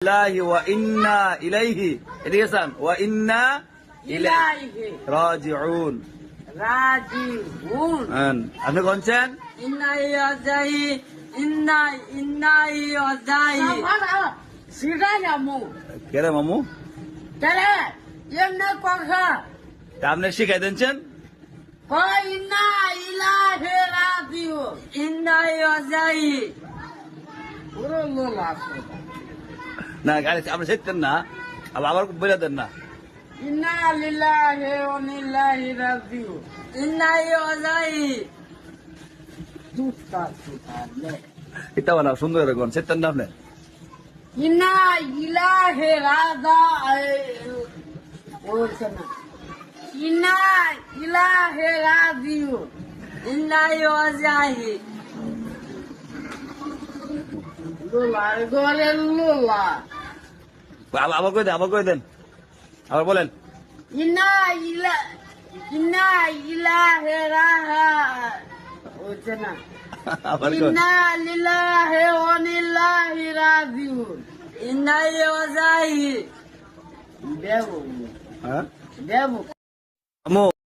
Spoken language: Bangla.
লিল্লাহি ওয়া ইন্না ইলাইহি, এদিকে আছেন, ওয়া ইন্না ইলাইহি রাজিউন। আপনি কোনছেন? ইন্না ইয়াজাই ইন্না ইন্না ইয়াজাই সিরা নামু কে রে মামু? তারে এমনে কথা আপনি শিখাই দিচ্ছেন? কই ইন্না ইলাহি রাজিউ ইন্না ইয়াজাই পুরো লোলা না গাড়ি আপনি শিখতেন না, আবার বলে দেন না। ইন্না লিল্লাহি ওয়া ইন্না ইলাইহি রাজিউ ইন্না ইয়াজাই দুটা দুটা এটা বানা সুন্দর করে কোন শিখতেন না আপনি? ইন্না ইলাহি রাজা ওরছনা ইন্না ইলাহি রাজিউ ইন্না ইয়াজাই লোলা গরে লোলা আবার কই দেন, আবার কই দেন, আবার বলেন। ইন্না ইলাহি রাহা ওরছনা আবার কই। ইন্না লিল্লাহি ওয়া ইন্না ইলাইহি রাজিউন ইন্না ইয়াজাই দেবো হ্যাঁ দেবো মামু